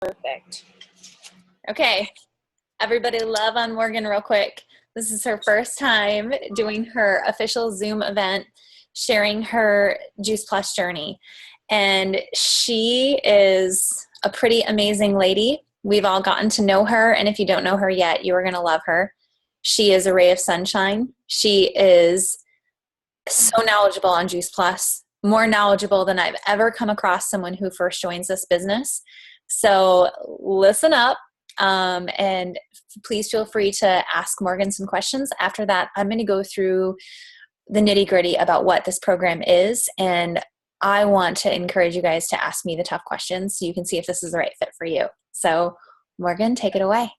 Perfect. Okay, everybody love on Morgan real quick. This is her first time doing her official Zoom event, sharing her Juice Plus journey. And she is a pretty amazing lady. We've all gotten to know her, and if you don't know her yet, you are going to love her. She is a ray of sunshine. She is so knowledgeable on Juice Plus, more knowledgeable than I've ever come across someone who first joins this business. So listen up, and please feel free to ask Morgan some questions. After that, I'm going to go through the nitty-gritty about what this program is, and I want to encourage you guys to ask me the tough questions so you can see if this is the right fit for you. So Morgan, take it away.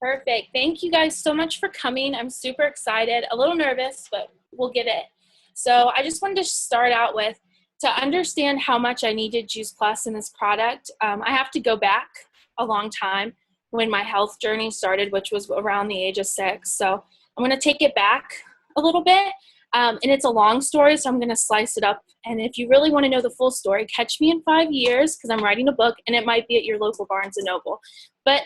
Perfect. Thank you guys so much for coming. I'm super excited, a little nervous, but we'll get it. So I just wanted to start out with, to understand how much I needed Juice Plus in this product, I have to go back a long time when my health journey started, which was around the age of 6. So I'm going to take it back a little bit. And it's a long story, so I'm going to slice it up. And if you really want to know the full story, catch me in 5 years, because I'm writing a book, and it might be at your local Barnes & Noble. But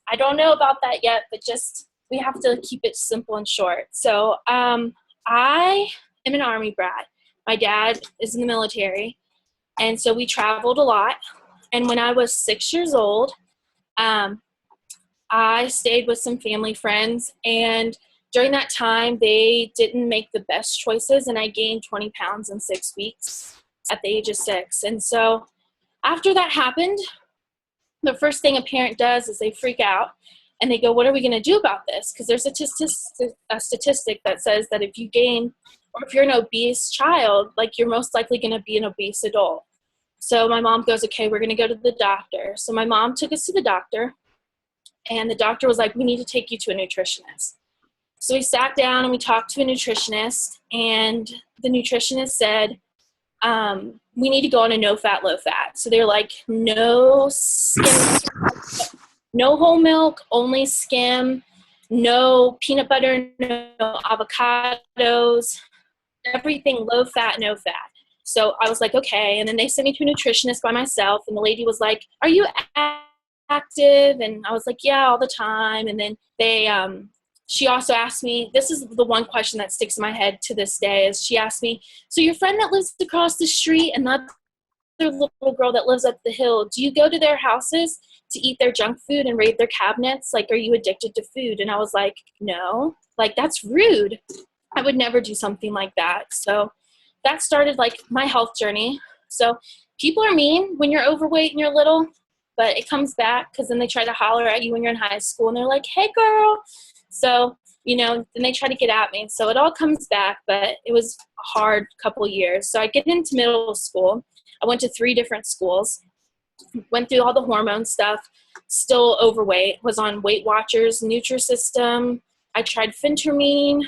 I don't know about that yet, but just we have to keep it simple and short. So I am an Army brat. My dad is in the military, and so we traveled a lot. And when I was 6 years old, I stayed with some family friends, and during that time, they didn't make the best choices, and I gained 20 pounds in 6 weeks at the age of 6. And so after that happened, the first thing a parent does is they freak out, and they go, what are we going to do about this? Because there's a statistic that says that if you gain, or if you're an obese child, like, you're most likely going to be an obese adult. So my mom goes, okay, we're going to go to the doctor. So my mom took us to the doctor, and the doctor was like, we need to take you to a nutritionist. So we sat down and we talked to a nutritionist, and the nutritionist said, we need to go on a no-fat, low-fat. So they're like, no skim, no whole milk, only skim, no peanut butter, no avocados, everything low-fat, no-fat. So I was like, okay. And then they sent me to a nutritionist by myself, and the lady was like, are you active? And I was like, yeah, all the time. And then she also asked me, this is the one question that sticks in my head to this day, is she asked me, so your friend that lives across the street and that other little girl that lives up the hill, do you go to their houses to eat their junk food and raid their cabinets? Like, are you addicted to food? And I was like, no, like, that's rude. I would never do something like that. So that started like my health journey. So people are mean when you're overweight and you're little, but it comes back, because then they try to holler at you when you're in high school, and they're like, hey girl. So, then they try to get at me. So it all comes back, but it was a hard couple years. So I get into middle school. I went to 3 different schools, went through all the hormone stuff, still overweight, was on Weight Watchers, Nutrisystem. I tried Phentermine.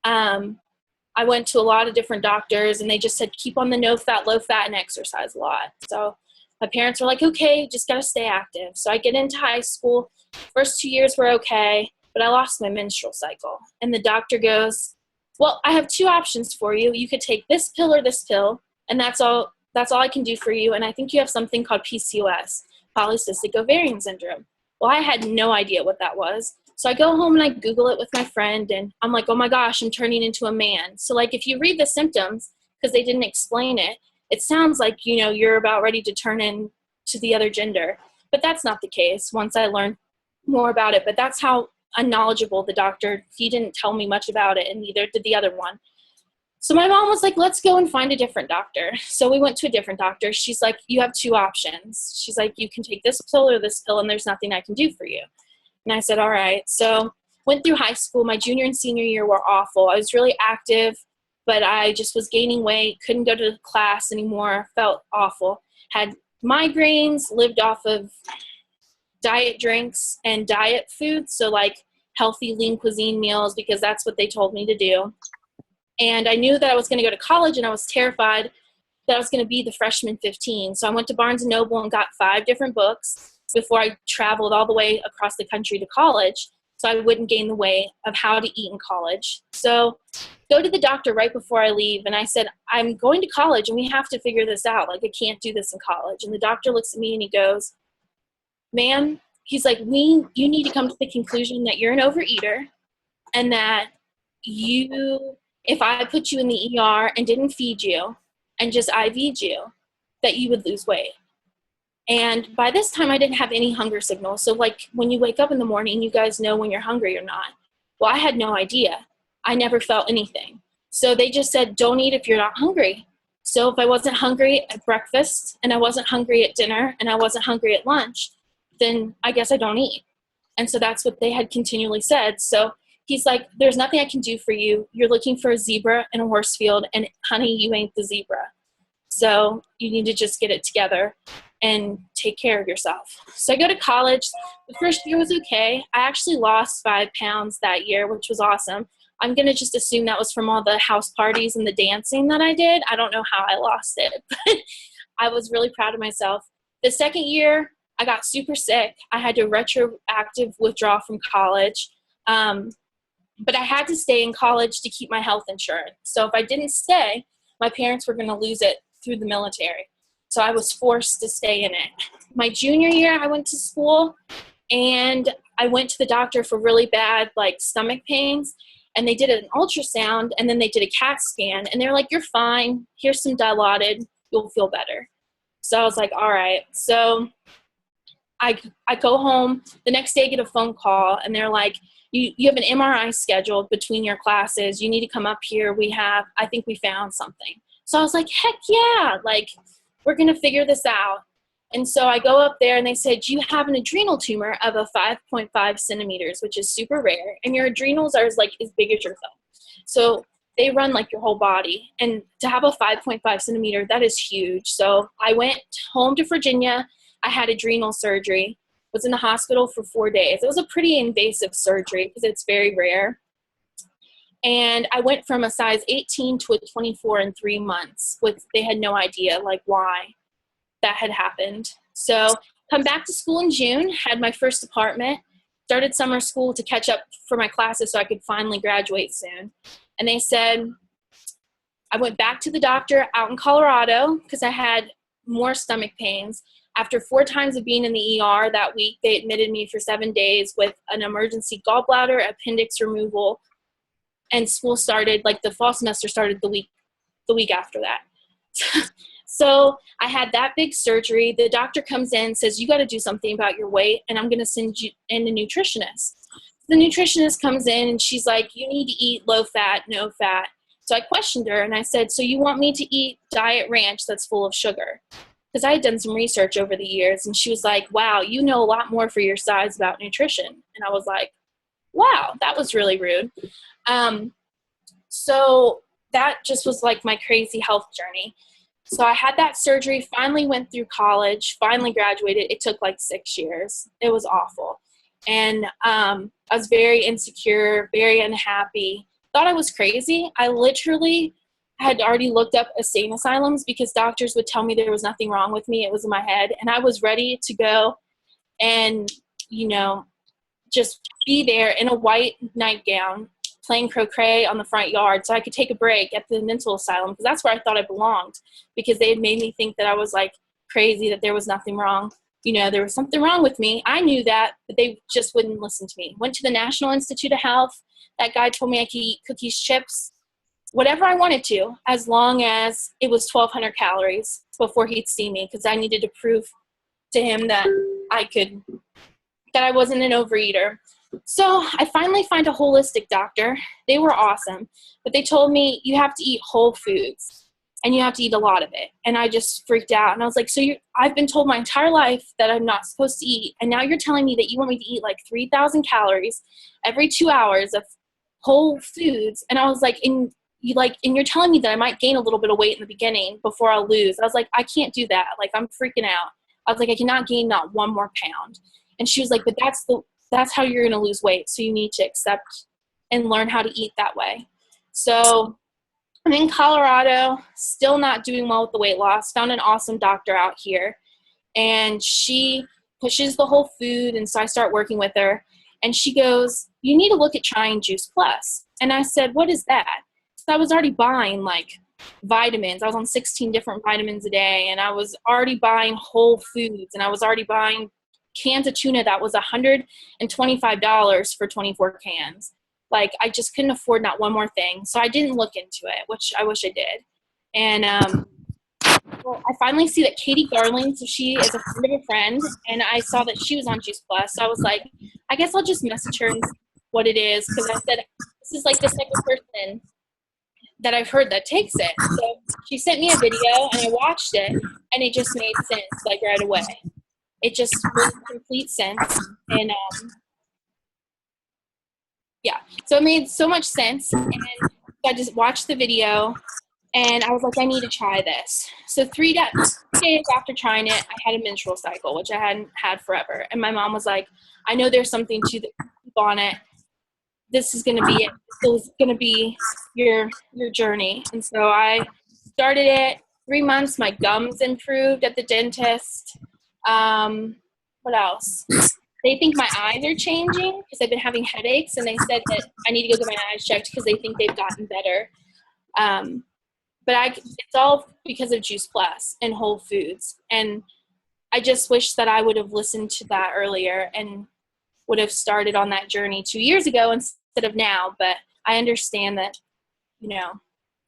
I went to a lot of different doctors, and they just said, keep on the no fat, low fat, and exercise a lot. So my parents were like, okay, just got to stay active. So I get into high school. First 2 years were okay, but I lost my menstrual cycle. And the doctor goes, well, I have 2 options for you. You could take this pill or this pill, and that's all I can do for you. And I think you have something called PCOS, polycystic ovarian syndrome. Well, I had no idea what that was. So I go home and I Google it with my friend, and I'm like, oh my gosh, I'm turning into a man. So like, if you read the symptoms, because they didn't explain it, it sounds like, you're about ready to turn into the other gender. But that's not the case once I learned more about it. But that's how unknowledgeable the doctor, he didn't tell me much about it, and neither did the other one. So my mom was like, let's go and find a different doctor. So we went to a different doctor. She's like, you have 2 options. She's like, you can take this pill or this pill, and there's nothing I can do for you. And I said, all right. So went through high school. My junior and senior year were awful. I was really active, but I just was gaining weight, couldn't go to class anymore, felt awful. Had migraines, lived off of diet drinks and diet food, so like healthy lean cuisine meals, because that's what they told me to do. And I knew that I was going to go to college, and I was terrified that I was going to be the freshman 15. So I went to Barnes & Noble and got 5 different books before I traveled all the way across the country to college, so I wouldn't gain the weight of how to eat in college. So go to the doctor right before I leave, and I said, I'm going to college, and we have to figure this out. Like, I can't do this in college. And the doctor looks at me and he goes, ma'am, he's like, you need to come to the conclusion that you're an overeater and that if I put you in the ER and didn't feed you and just IV'd you, that you would lose weight. And by this time I didn't have any hunger signals. So like when you wake up in the morning, you guys know when you're hungry or not. Well, I had no idea. I never felt anything. So they just said, don't eat if you're not hungry. So if I wasn't hungry at breakfast and I wasn't hungry at dinner and I wasn't hungry at lunch, then I guess I don't eat. And so that's what they had continually said. So he's like, there's nothing I can do for you. You're looking for a zebra in a horse field, and honey, you ain't the zebra. So you need to just get it together and take care of yourself. So I go to college. The first year was okay. I actually lost 5 pounds that year, which was awesome. I'm going to just assume that was from all the house parties and the dancing that I did. I don't know how I lost it, but I was really proud of myself. The second year, I got super sick. I had to retroactive withdraw from college. But I had to stay in college to keep my health insurance. So if I didn't stay, my parents were going to lose it through the military. So I was forced to stay in it. My junior year, I went to school, and I went to the doctor for really bad stomach pains, and they did an ultrasound, and then they did a CAT scan, and they're like, you're fine. Here's some Dilaudid. You'll feel better. So I was like, all right. So I go home. The next day I get a phone call, and they're like, you have an MRI scheduled between your classes. You need to come up here. I think we found something. So I was like, heck yeah, we're going to figure this out. And so I go up there, and they said, you have an adrenal tumor of a 5.5 centimeters, which is super rare. And your adrenals are as big as your thumb. So they run your whole body. And to have a 5.5 centimeter, that is huge. So I went home to Virginia. I had adrenal surgery, was in the hospital for 4 days. It was a pretty invasive surgery because it's very rare. And I went from a size 18 to a 24 in 3 months. They had no idea why that had happened. So come back to school in June, had my first apartment, started summer school to catch up for my classes so I could finally graduate soon. And they said, I went back to the doctor out in Colorado because I had more stomach pains. After 4 times of being in the ER that week, they admitted me for 7 days with an emergency gallbladder, appendix removal, and school started, the fall semester started the week after that. So I had that big surgery. The doctor comes in, says, you got to do something about your weight, and I'm going to send you in a nutritionist. The nutritionist comes in, and she's like, you need to eat low fat, no fat. So I questioned her, and I said, so you want me to eat Diet Ranch that's full of sugar? Because I had done some research over the years, and she was like, wow, you know a lot more for your size about nutrition. And I was like, wow, that was really rude. So that just was my crazy health journey. So I had that surgery, finally went through college, finally graduated. It took 6 years. It was awful. And I was very insecure, very unhappy, thought I was crazy. I literally had already looked up insane asylums because doctors would tell me there was nothing wrong with me. It was in my head. And I was ready to go and, just be there in a white nightgown playing croquet on the front yard so I could take a break at the mental asylum because that's where I thought I belonged because they had made me think that I was crazy, that there was nothing wrong. There was something wrong with me. I knew that, but they just wouldn't listen to me. Went to the National Institute of Health. That guy told me I could eat cookies, chips, whatever I wanted to, as long as it was 1,200 calories before he'd see me because I needed to prove to him that I wasn't an overeater. So I finally find a holistic doctor. They were awesome, but they told me you have to eat whole foods and you have to eat a lot of it. And I just freaked out. And I was like, I've been told my entire life that I'm not supposed to eat. And now you're telling me that you want me to eat 3,000 calories every 2 hours of whole foods. And I was like, and you're telling me that I might gain a little bit of weight in the beginning before I lose. I was like, I can't do that. I'm freaking out. I was like, I cannot gain not 1 more pound. And she was like, but that's how you're going to lose weight. So you need to accept and learn how to eat that way. So I'm in Colorado, still not doing well with the weight loss, found an awesome doctor out here. And she pushes the whole food. And so I start working with her. And she goes, you need to look at trying Juice Plus. And I said, what is that? So I was already buying vitamins. I was on 16 different vitamins a day. And I was already buying whole foods. And I was already buying cans of tuna that was $125 for 24 cans. Like, I just couldn't afford not one more thing. So I didn't look into it, which I wish I did. And well, I finally see that Katie Garland, so she is a friend of a friend, and I saw that she was on Juice Plus. So I was like, I guess I'll just message her and see what it is, because I said, this is like the second person that I've heard that takes it. So she sent me a video, and I watched it, and it just made sense, like, right away. It just made complete sense. And yeah, so it made so much sense. And I just watched the video, and I was like, I need to try this. So 3 days after trying it, I had a menstrual cycle, which I hadn't had forever. And my mom was like, I know there's something to keep on it. This is going to be it. This is going to be your journey. And so I started it. 3 months, my gums improved at the dentist. What else? They think my eyes are changing because I've been having headaches, and they said that I need to go get my eyes checked because they think they've gotten better. But it's all because of Juice Plus and Whole Foods. And I just wish that I would have listened to that earlier and would have started on that journey 2 years ago instead of now. But I understand that,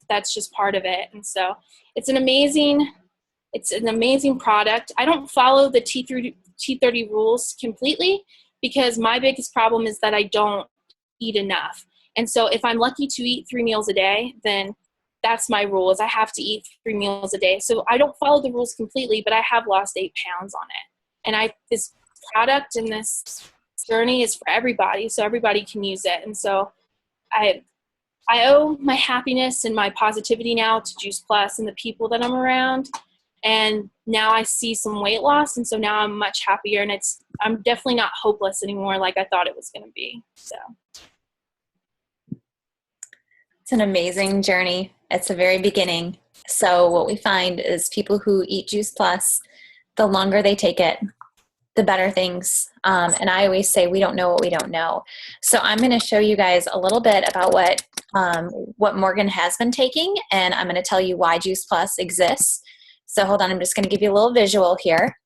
that's just part of it. And so it's an amazing product. I don't follow the T30 rules completely because my biggest problem is that I don't eat enough. And so if I'm lucky to eat 3 meals a day, then that's my rule, is I have to eat 3 meals a day. So I don't follow the rules completely, but I have lost 8 pounds on it. And this product and this journey is for everybody, so everybody can use it. And so I owe my happiness and my positivity now to Juice Plus and the people that I'm around. And now I see some weight loss, and so now I'm much happier, and I'm definitely not hopeless anymore like I thought it was going to be. So It's an amazing journey. It's the very beginning. So what we find is people who eat Juice Plus, the longer they take it, the better things. And I always say we don't know what we don't know. So I'm going to show you guys a little bit about what Morgan has been taking, and I'm going to tell you why Juice Plus exists. So hold on, I'm just going to give you a little visual here.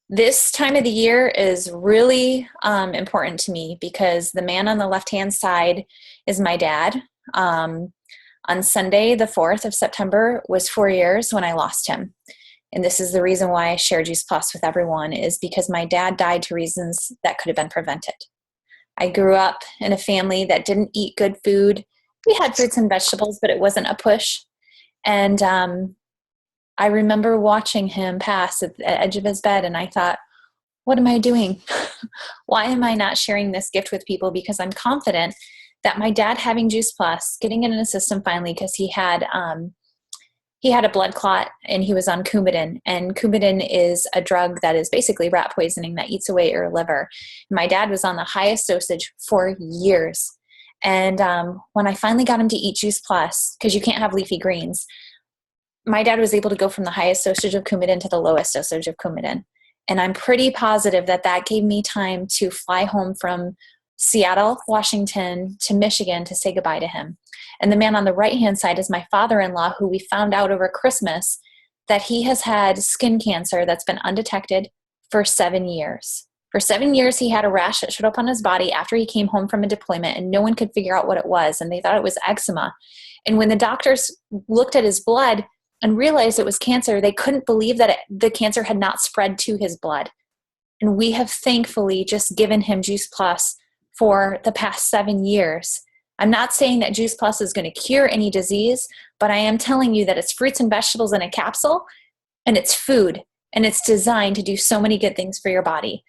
This time of the year is really important to me because the man on the left-hand side is my dad. On Sunday, the 4th of September, was 4 years when I lost him. And this is the reason why I share Juice Plus with everyone, is because my dad died to reasons that could have been prevented. I grew up in a family that didn't eat good food. We had fruits and vegetables, but it wasn't a push. And I remember watching him pass at the edge of his bed, and I thought, what am I doing? Why am I not sharing this gift with people? Because I'm confident that my dad having Juice Plus, getting it in his system finally, because he had a blood clot and he was on Coumadin. And Coumadin is a drug that is basically rat poisoning that eats away your liver. My dad was on the highest dosage for years. And when I finally got him to eat Juice Plus, because you can't have leafy greens, my dad was able to go from the highest dosage of Coumadin to the lowest dosage of Coumadin. And I'm pretty positive that gave me time to fly home from Seattle, Washington to Michigan to say goodbye to him. And the man on the right-hand side is my father-in-law, who we found out over Christmas that he has had skin cancer that's been undetected for 7 years. For 7 years, he had a rash that showed up on his body after he came home from a deployment, and no one could figure out what it was, and they thought it was eczema. And when the doctors looked at his blood and realized it was cancer, they couldn't believe that the cancer had not spread to his blood. And we have thankfully just given him Juice Plus for the past 7 years. I'm not saying that Juice Plus is going to cure any disease, but I am telling you that it's fruits and vegetables in a capsule, and it's food, and it's designed to do so many good things for your body.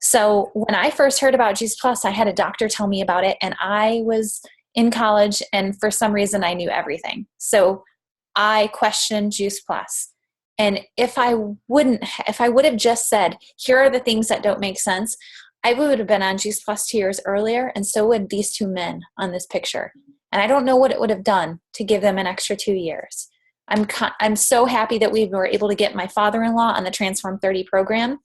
So when I first heard about Juice Plus, I had a doctor tell me about it, and I was in college, and for some reason I knew everything. So I questioned Juice Plus. And if I would have just said, here are the things that don't make sense, I would have been on Juice Plus 2 years earlier, and so would these 2 men on this picture. And I don't know what it would have done to give them an extra 2 years. I'm so happy that we were able to get my father-in-law on the Transform 30 program,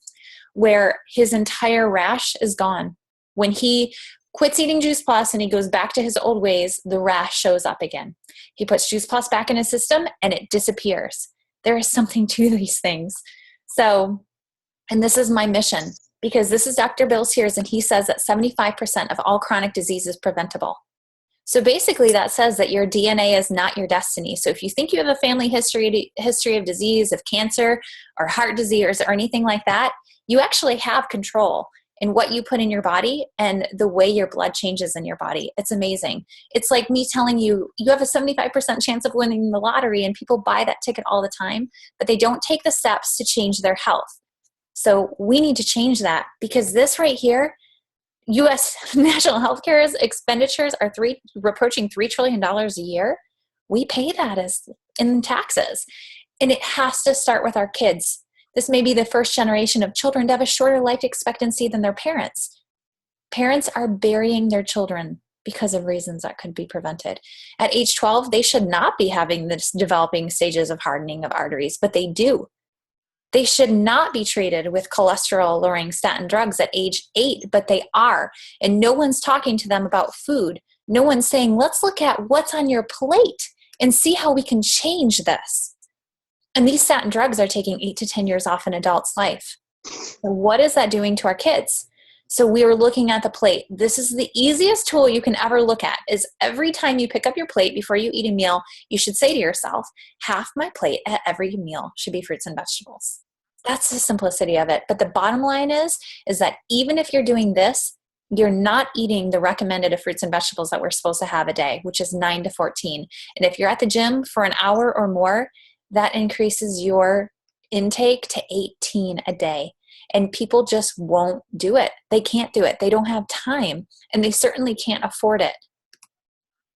where his entire rash is gone. When he quits eating Juice Plus and he goes back to his old ways, the rash shows up again. He puts Juice Plus back in his system and it disappears. There is something to these things. So, and this is my mission, because this is Dr. Bill Sears, and he says that 75% of all chronic disease is preventable. So basically that says that your DNA is not your destiny. So if you think you have a family history of disease, of cancer or heart disease or anything like that, you actually have control in what you put in your body and the way your blood changes in your body. It's amazing. It's like me telling you, you have a 75% chance of winning the lottery, and people buy that ticket all the time, but they don't take the steps to change their health. So we need to change that, because this right here, U.S. national healthcare expenditures are approaching $3 trillion a year. We pay that as in taxes. And it has to start with our kids. This may be the first generation of children to have a shorter life expectancy than their parents. Parents are burying their children because of reasons that could be prevented. At age 12, they should not be having this developing stages of hardening of arteries, but they do. They should not be treated with cholesterol-lowering statin drugs at age 8, but they are. And no one's talking to them about food. No one's saying, let's look at what's on your plate and see how we can change this. And these statin drugs are taking 8 to 10 years off an adult's life. And what is that doing to our kids? So we are looking at the plate. This is the easiest tool you can ever look at, is every time you pick up your plate before you eat a meal, you should say to yourself, half my plate at every meal should be fruits and vegetables. That's the simplicity of it. But the bottom line is that even if you're doing this, you're not eating the recommended of fruits and vegetables that we're supposed to have a day, which is 9 to 14. And if you're at the gym for an hour or more, that increases your intake to 18 a day. And people just won't do it. They can't do it. They don't have time, and they certainly can't afford it.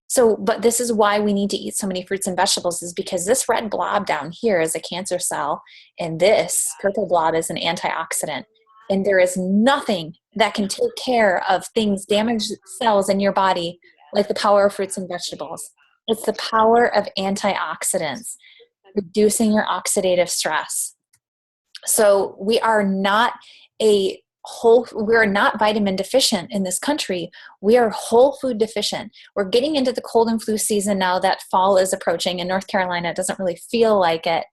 So, but this is why we need to eat so many fruits and vegetables, is because this red blob down here is a cancer cell, and this purple blob is an antioxidant. And there is nothing that can take care of things, damaged cells in your body, like the power of fruits and vegetables. It's the power of antioxidants, reducing your oxidative stress. So we are not vitamin deficient in this country. We are whole food deficient. We're getting into the cold and flu season now that fall is approaching. In North Carolina, it doesn't really feel like it.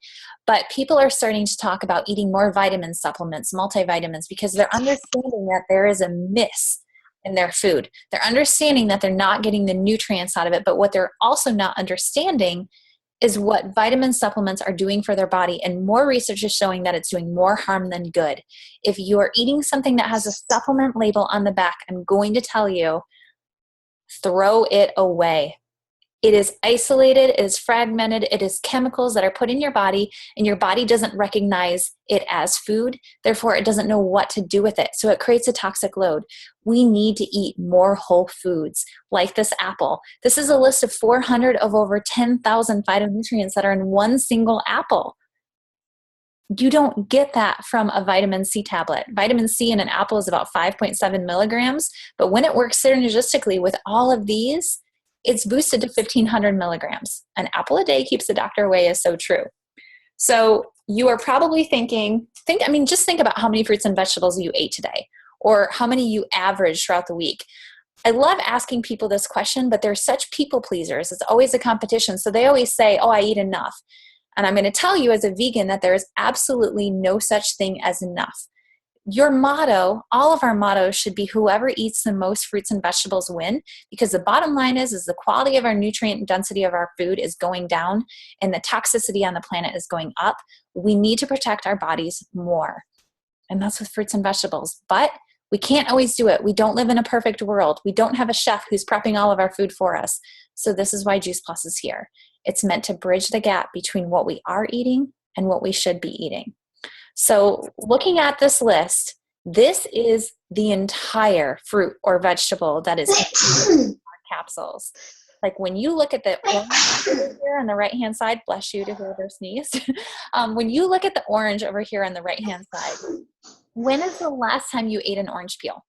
But people are starting to talk about eating more vitamin supplements, multivitamins, because they're understanding that there is a miss in their food. They're understanding that they're not getting the nutrients out of it. But what they're also not understanding is what vitamin supplements are doing for their body. And more research is showing that it's doing more harm than good. If you are eating something that has a supplement label on the back, I'm going to tell you, throw it away. It is isolated, it is fragmented, it is chemicals that are put in your body, and your body doesn't recognize it as food. Therefore, it doesn't know what to do with it. So it creates a toxic load. We need to eat more whole foods, like this apple. This is a list of 400 of over 10,000 phytonutrients that are in one single apple. You don't get that from a vitamin C tablet. Vitamin C in an apple is about 5.7 milligrams, but when it works synergistically with all of these, it's boosted to 1,500 milligrams. An apple a day keeps the doctor away is so true. So you are probably just think about how many fruits and vegetables you ate today, or how many you average throughout the week. I love asking people this question, but they're such people pleasers. It's always a competition. So they always say, oh, I eat enough. And I'm going to tell you as a vegan that there is absolutely no such thing as enough. Your motto, all of our mottos should be whoever eats the most fruits and vegetables win, because the bottom line is the quality of our nutrient density of our food is going down and the toxicity on the planet is going up. We need to protect our bodies more. And that's with fruits and vegetables. But we can't always do it. We don't live in a perfect world. We don't have a chef who's prepping all of our food for us. So this is why Juice Plus is here. It's meant to bridge the gap between what we are eating and what we should be eating. So looking at this list, this is the entire fruit or vegetable that is in our capsules. Like when you look at the orange over here on the right-hand side, bless you to whoever sneezed. When you look at the orange over here on the right-hand side, when is the last time you ate an orange peel?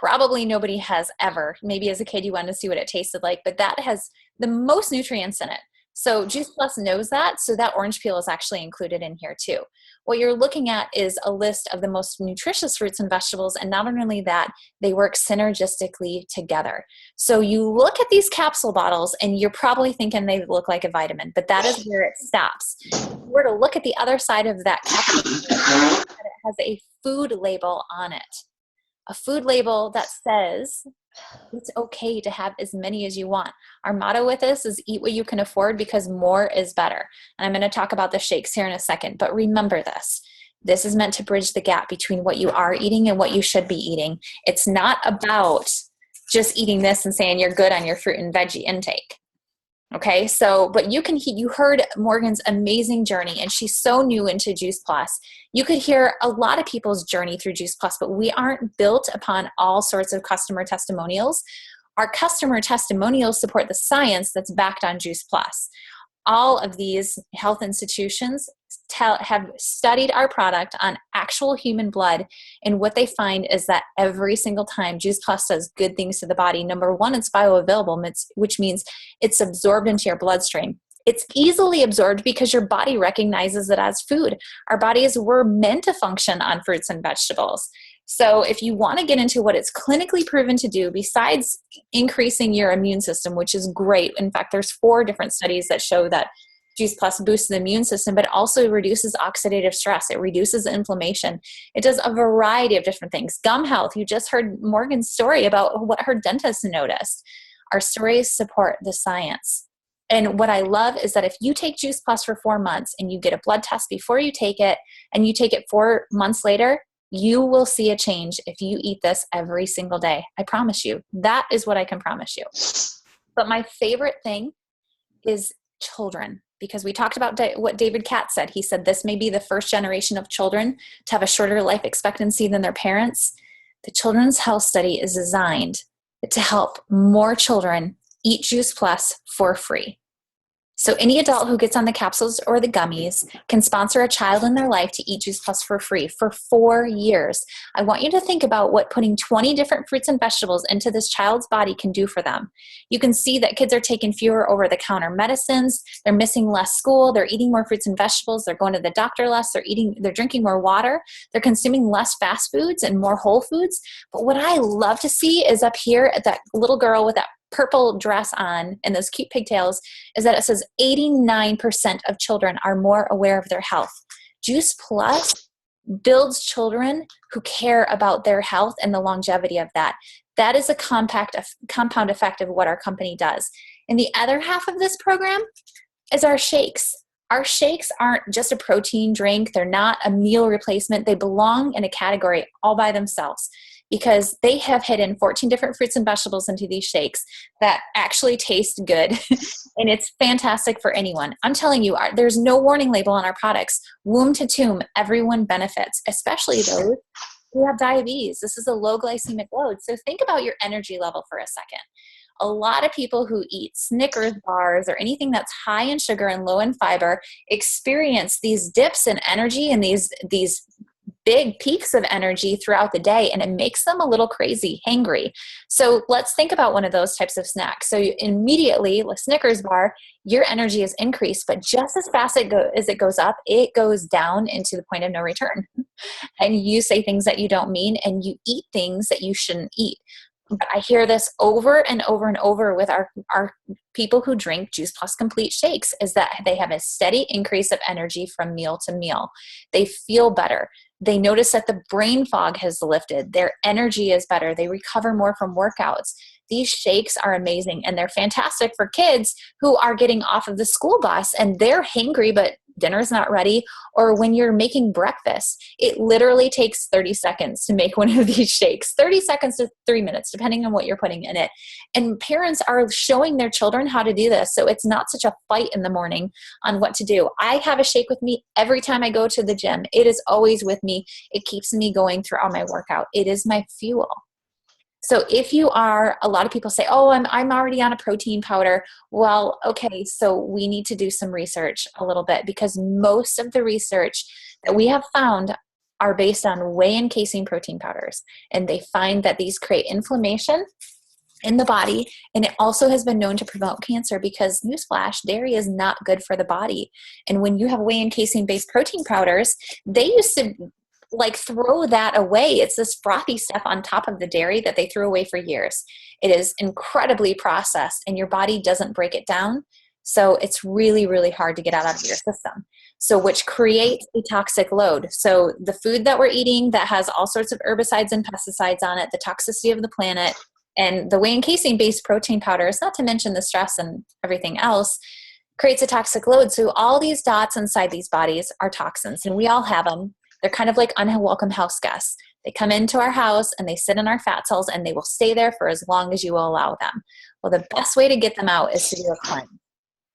Probably nobody has ever. Maybe as a kid you wanted to see what it tasted like, but that has the most nutrients in it. So Juice Plus knows that, so that orange peel is actually included in here too. What you're looking at is a list of the most nutritious fruits and vegetables, and not only that, they work synergistically together. So you look at these capsule bottles and you're probably thinking they look like a vitamin, but that is where it stops. If you were to look at the other side of that capsule, it has a food label on it. A food label that says it's okay to have as many as you want. Our motto with this is eat what you can afford, because more is better. And I'm going to talk about the shakes here in a second, but remember this. This is meant to bridge the gap between what you are eating and what you should be eating. It's not about just eating this and saying you're good on your fruit and veggie intake. Okay, so, but you heard Morgan's amazing journey, and she's so new into Juice Plus. You could hear a lot of people's journey through Juice Plus, but we aren't built upon all sorts of customer testimonials. Our customer testimonials support the science that's backed on Juice Plus. All of these health institutions have studied our product on actual human blood, and what they find is that every single time Juice Plus does good things to the body. Number one, it's bioavailable, which means it's absorbed into your bloodstream. It's easily absorbed because your body recognizes it as food. Our bodies were meant to function on fruits and vegetables. So if you want to get into what it's clinically proven to do, besides increasing your immune system, which is great. In fact, there's 4 different studies that show that Juice Plus boosts the immune system, but also reduces oxidative stress. It reduces inflammation. It does a variety of different things. Gum health. You just heard Morgan's story about what her dentist noticed. Our stories support the science. And what I love is that if you take Juice Plus for 4 months and you get a blood test before you take it, and you take it 4 months later, you will see a change if you eat this every single day. I promise you. That is what I can promise you. But my favorite thing is children, because we talked about what David Katz said. He said this may be the first generation of children to have a shorter life expectancy than their parents. The Children's Health Study is designed to help more children eat Juice Plus for free. So any adult who gets on the capsules or the gummies can sponsor a child in their life to eat Juice Plus for free for 4 years. I want you to think about what putting 20 different fruits and vegetables into this child's body can do for them. You can see that kids are taking fewer over-the-counter medicines. They're missing less school. They're eating more fruits and vegetables. They're going to the doctor less. They're drinking more water. They're consuming less fast foods and more whole foods. But what I love to see is up here at that little girl with that purple dress on and those cute pigtails, is that it says 89% of children are more aware of their health. Juice Plus builds children who care about their health and the longevity of that. That is a compound effect of what our company does. And the other half of this program is our shakes. Our shakes aren't just a protein drink. They're not a meal replacement. They belong in a category all by themselves, because they have hidden 14 different fruits and vegetables into these shakes that actually taste good. And it's fantastic for anyone. I'm telling you, there's no warning label on our products. Womb to tomb, everyone benefits, especially those who have diabetes. This is a low glycemic load. So think about your energy level for a second. A lot of people who eat Snickers bars or anything that's high in sugar and low in fiber experience these dips in energy and these big peaks of energy throughout the day, and it makes them a little crazy, hangry. So let's think about one of those types of snacks. So immediately, like Snickers bar, your energy is increased, but just as fast as it goes up, it goes down into the point of no return. And you say things that you don't mean, and you eat things that you shouldn't eat. But I hear this over and over and over with our people who drink Juice Plus Complete shakes, is that they have a steady increase of energy from meal to meal. They feel better. They notice that the brain fog has lifted. Their energy is better. They recover more from workouts. These shakes are amazing, and they're fantastic for kids who are getting off of the school bus and they're hangry, but dinner's not ready, or when you're making breakfast. It literally takes 30 seconds to make one of these shakes, 30 seconds to 3 minutes, depending on what you're putting in it. And parents are showing their children how to do this, so it's not such a fight in the morning on what to do. I have a shake with me every time I go to the gym. It is always with me. It keeps me going throughout my workout. It is my fuel. So if you are, a lot of people say, oh, I'm already on a protein powder. Well, okay, so we need to do some research a little bit, because most of the research that we have found are based on whey and casein protein powders. And they find that these create inflammation in the body. And it also has been known to prevent cancer because, newsflash, dairy is not good for the body. And when you have whey and casein based protein powders, they used to like throw that away. It's this frothy stuff on top of the dairy that they threw away for years. It is incredibly processed and your body doesn't break it down. So it's really, really hard to get out of your system. So which creates a toxic load. So the food that we're eating that has all sorts of herbicides and pesticides on it, the toxicity of the planet, and the whey and casein based protein powders, not to mention the stress and everything else, creates a toxic load. So all these dots inside these bodies are toxins, and we all have them. They're kind of like unwelcome house guests. They come into our house and they sit in our fat cells and they will stay there for as long as you will allow them. Well, the best way to get them out is to do a cleanse.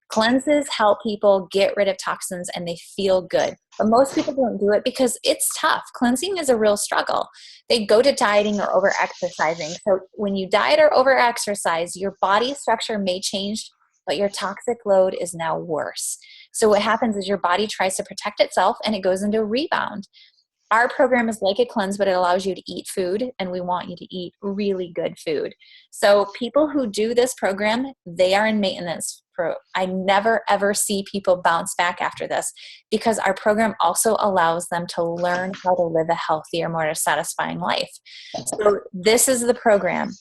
Cleanses help people get rid of toxins and they feel good. But most people don't do it because it's tough. Cleansing is a real struggle. They go to dieting or over-exercising. So when you diet or over-exercise, your body structure may change, but your toxic load is now worse. So what happens is your body tries to protect itself and it goes into rebound. Our program is like a cleanse, but it allows you to eat food, and we want you to eat really good food. So people who do this program, they are in maintenance. I never, ever see people bounce back after this because our program also allows them to learn how to live a healthier, more satisfying life. So this is the program.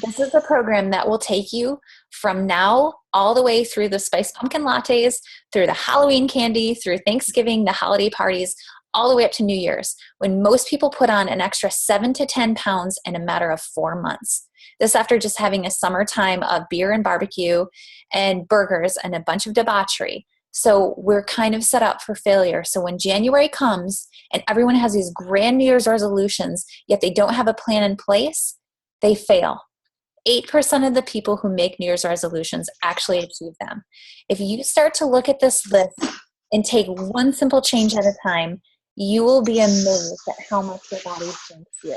This is the program that will take you from now all the way through the spiced pumpkin lattes, through the Halloween candy, through Thanksgiving, the holiday parties, all the way up to New Year's, when most people put on an extra 7 to 10 pounds in a matter of 4 months. This after just having a summertime of beer and barbecue and burgers and a bunch of debauchery. So we're kind of set up for failure. So when January comes and everyone has these grand New Year's resolutions, yet they don't have a plan in place, they fail. 8% of the people who make New Year's resolutions actually achieve them. If you start to look at this list and take one simple change at a time, you will be amazed at how much your body thanks you,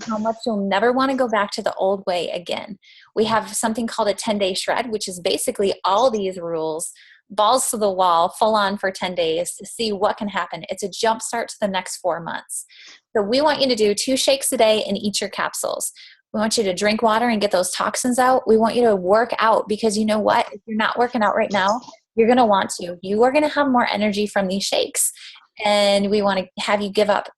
how much you'll never want to go back to the old way again. We have something called a 10-day shred, which is basically all these rules, balls to the wall, full on for 10 days to see what can happen. It's a jump start to the next 4 months. So we want you to do 2 shakes a day and eat your capsules. We want you to drink water and get those toxins out. We want you to work out because you know what? If you're not working out right now, you're going to want to. You are going to have more energy from these shakes. And we want to have you give up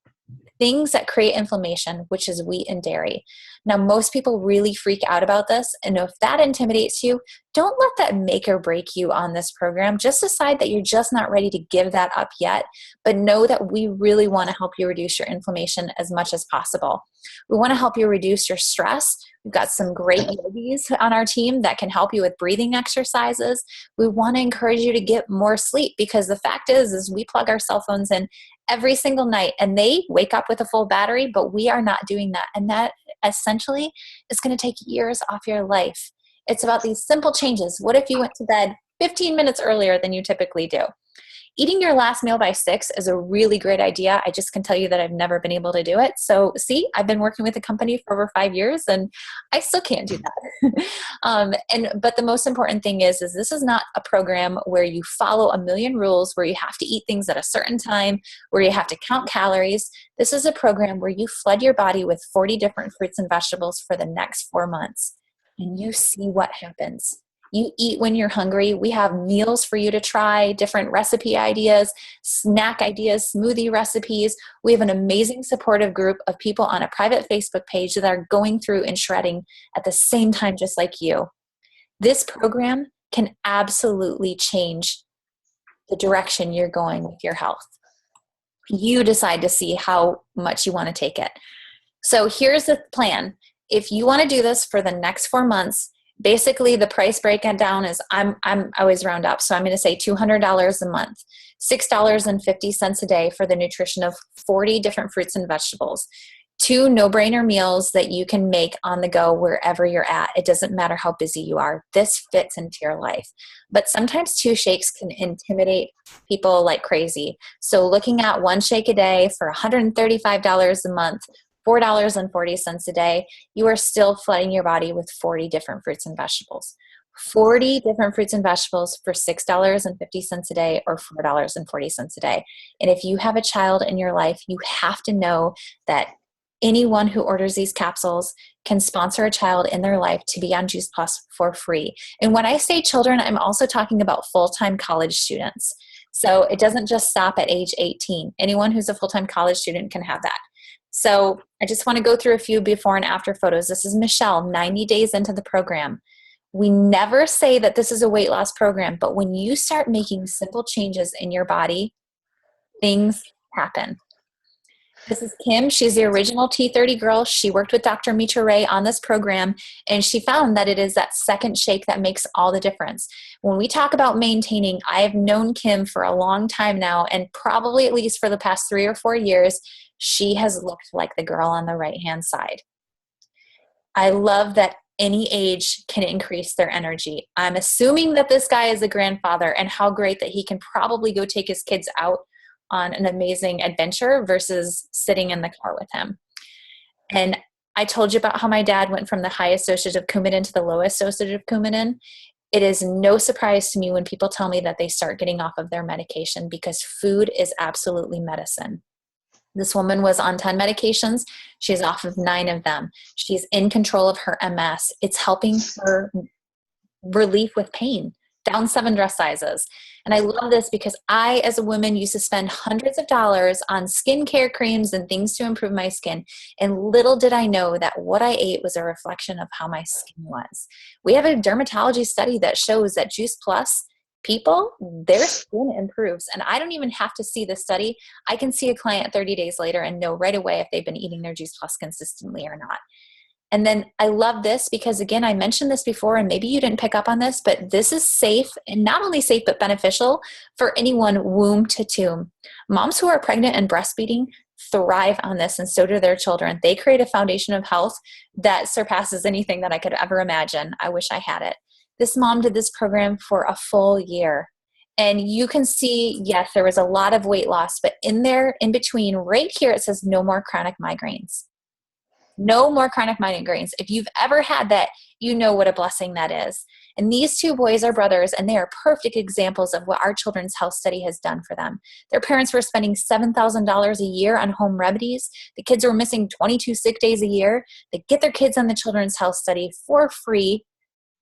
things that create inflammation, which is wheat and dairy. Now, most people really freak out about this. And if that intimidates you, don't let that make or break you on this program. Just decide that you're just not ready to give that up yet. But know that we really want to help you reduce your inflammation as much as possible. We want to help you reduce your stress. We've got some great yogis on our team that can help you with breathing exercises. We want to encourage you to get more sleep because the fact is we plug our cell phones in every single night and they wake up with a full battery, but we are not doing that. And that essentially is going to take years off your life. It's about these simple changes. What if you went to bed 15 minutes earlier than you typically do? Eating your last meal by 6 is a really great idea. I just can tell you that I've never been able to do it. So see, I've been working with a company for over 5 years and I still can't do that. But the most important thing is this is not a program where you follow a million rules, where you have to eat things at a certain time, where you have to count calories. This is a program where you flood your body with 40 different fruits and vegetables for the next 4 months and you see what happens. You eat when you're hungry. We have meals for you to try, different recipe ideas, snack ideas, smoothie recipes. We have an amazing supportive group of people on a private Facebook page that are going through and shredding at the same time, just like you. This program can absolutely change the direction you're going with your health. You decide to see how much you want to take it. So here's the plan. If you want to do this for the next 4 months, basically the price breakdown is I always round up. So I'm going to say $200 a month, $6.50 a day for the nutrition of 40 different fruits and vegetables, 2 no-brainer meals that you can make on the go wherever you're at. It doesn't matter how busy you are. This fits into your life. But sometimes 2 shakes can intimidate people like crazy. So looking at 1 shake a day for $135 a month, $4.40 a day, you are still flooding your body with 40 different fruits and vegetables. 40 different fruits and vegetables for $6.50 a day or $4.40 a day. And if you have a child in your life, you have to know that anyone who orders these capsules can sponsor a child in their life to be on Juice Plus for free. And when I say children, I'm also talking about full-time college students. So it doesn't just stop at age 18. Anyone who's a full-time college student can have that. So I just want to go through a few before and after photos. This is Michelle, 90 days into the program. We never say that this is a weight loss program, but when you start making simple changes in your body, things happen. This is Kim. She's the original T30 girl. She worked with Dr. Mitra Ray on this program, and she found that it is that second shake that makes all the difference. When we talk about maintaining, I have known Kim for a long time now, and probably at least for the past 3 or 4 years, she has looked like the girl on the right-hand side. I love that any age can increase their energy. I'm assuming that this guy is a grandfather, and how great that he can probably go take his kids out on an amazing adventure versus sitting in the car with him. And I told you about how my dad went from the highest dosage of Coumadin to the lowest dosage of Coumadin. It is no surprise to me when people tell me that they start getting off of their medication, because food is absolutely medicine. This woman was on 10 medications. She's off of 9 of them. She's in control of her MS. It's helping her relief with pain, down 7 dress sizes. And I love this because I, as a woman, used to spend hundreds of dollars on skincare creams and things to improve my skin. And little did I know that what I ate was a reflection of how my skin was. We have a dermatology study that shows that Juice Plus people, their skin improves. And I don't even have to see the study. I can see a client 30 days later and know right away if they've been eating their Juice Plus consistently or not. And then I love this because, again, I mentioned this before, and maybe you didn't pick up on this, but this is safe, and not only safe, but beneficial for anyone womb to tomb. Moms who are pregnant and breastfeeding thrive on this, and so do their children. They create a foundation of health that surpasses anything that I could ever imagine. I wish I had it. This mom did this program for a full year. And you can see, yes, there was a lot of weight loss, but in there, in between, right here, it says no more chronic migraines. No more chronic migraines. If you've ever had that, you know what a blessing that is. And these 2 boys are brothers, and they are perfect examples of what our Children's Health Study has done for them. Their parents were spending $7,000 a year on home remedies. The kids were missing 22 sick days a year. They get their kids on the Children's Health Study for free,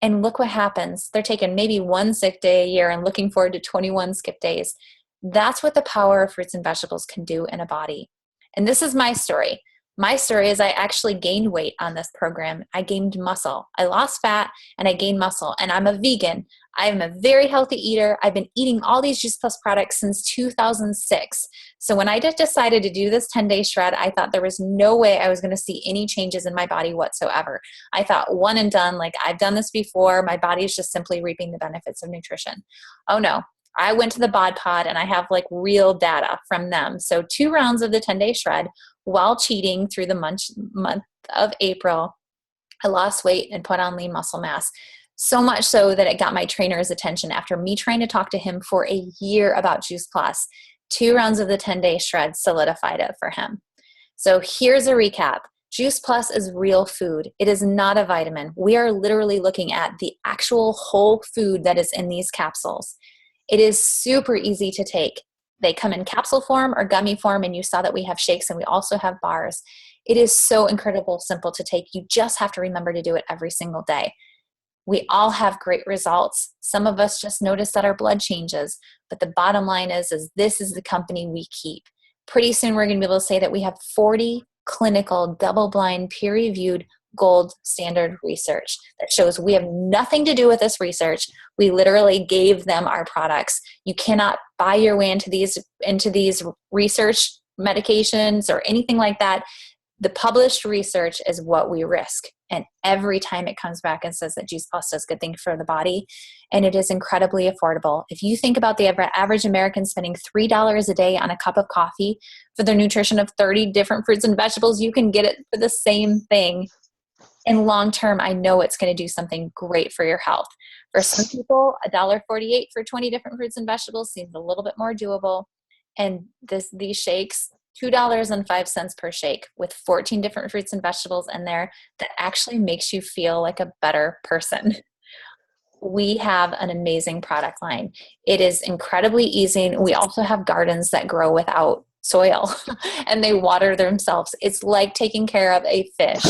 and look what happens. They're taking maybe 1 sick day a year and looking forward to 21 skip days. That's what the power of fruits and vegetables can do in a body. And this is my story. My story is I actually gained weight on this program. I gained muscle. I lost fat and I gained muscle. And I'm a vegan. I'm a very healthy eater. I've been eating all these Juice Plus products since 2006. So when I just decided to do this 10-day shred, I thought there was no way I was going to see any changes in my body whatsoever. I thought one and done, like I've done this before. My body is just simply reaping the benefits of nutrition. Oh no. I went to the Bod Pod and I have like real data from them. So 2 rounds of the 10-day shred while cheating through the month of April. I lost weight and put on lean muscle mass. So much so that it got my trainer's attention after me trying to talk to him for a year about Juice Plus. 2 rounds of the 10-day shred solidified it for him. So here's a recap. Juice Plus is real food. It is not a vitamin. We are literally looking at the actual whole food that is in these capsules. It is super easy to take. They come in capsule form or gummy form, and you saw that we have shakes and we also have bars. It is so incredible simple to take. You just have to remember to do it every single day. We all have great results. Some of us just notice that our blood changes, but the bottom line is this is the company we keep. Pretty soon we're going to be able to say that we have 40 clinical, double-blind, peer-reviewed gold standard research that shows we have nothing to do with this research. We literally gave them our products. You cannot buy your way into these research medications or anything like that. The published research is what we risk. And every time it comes back and says that Juice Plus does good things for the body, and it is incredibly affordable. If you think about the average American spending $3 a day on a cup of coffee for the nutrition of 30 different fruits and vegetables, you can get it for the same thing. In long term, I know it's going to do something great for your health. For some people, $1.48 for 20 different fruits and vegetables seems a little bit more doable. And these shakes, $2.05 per shake with 14 different fruits and vegetables in there that actually makes you feel like a better person. We have an amazing product line. It is incredibly easy. We also have gardens that grow without soil and they water themselves. It's like taking care of a fish,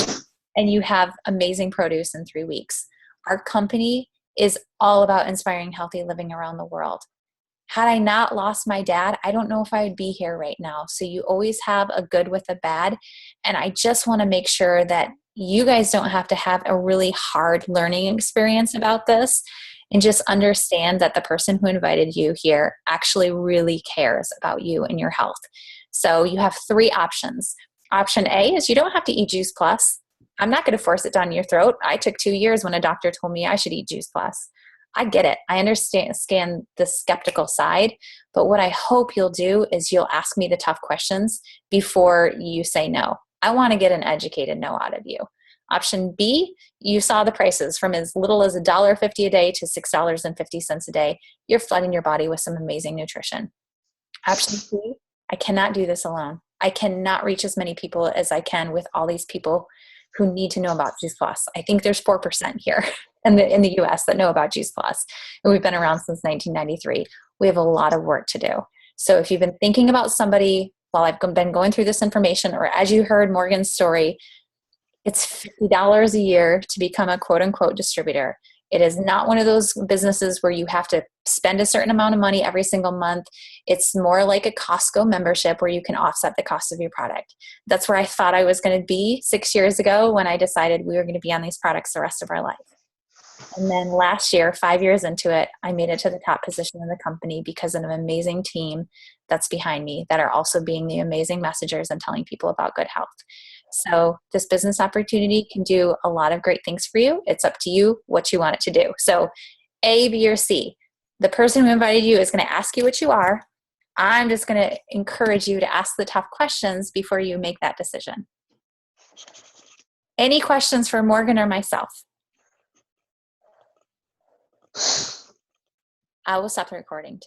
and you have amazing produce in 3 weeks. Our company is all about inspiring healthy living around the world. Had I not lost my dad, I don't know if I would be here right now. So you always have a good with a bad. And I just want to make sure that you guys don't have to have a really hard learning experience about this, and just understand that the person who invited you here actually really cares about you and your health. So you have 3 options. Option A is you don't have to eat Juice Plus. I'm not going to force it down your throat. I took 2 years when a doctor told me I should eat Juice Plus. I get it. I understand the skeptical side, but what I hope you'll do is you'll ask me the tough questions before you say no. I want to get an educated no out of you. Option B, you saw the prices from as little as $1.50 a day to $6.50 a day. You're flooding your body with some amazing nutrition. Option C, I cannot do this alone. I cannot reach as many people as I can with all these people who need to know about Juice Plus. I think there's 4% here in the US that know about Juice Plus, and we've been around since 1993. We have a lot of work to do. So if you've been thinking about somebody while I've been going through this information, or as you heard Morgan's story, it's $50 a year to become a quote unquote distributor. It is not one of those businesses where you have to spend a certain amount of money every single month. It's more like a Costco membership where you can offset the cost of your product. That's where I thought I was going to be 6 years ago when I decided we were going to be on these products the rest of our life. And then last year, 5 years into it, I made it to the top position in the company because of an amazing team that's behind me that are also being the amazing messengers and telling people about good health. So this business opportunity can do a lot of great things for you. It's up to you what you want it to do. So A, B, or C. The person who invited you is going to ask you what you are. I'm just going to encourage you to ask the tough questions before you make that decision. Any questions for Morgan or myself? I will stop the recording.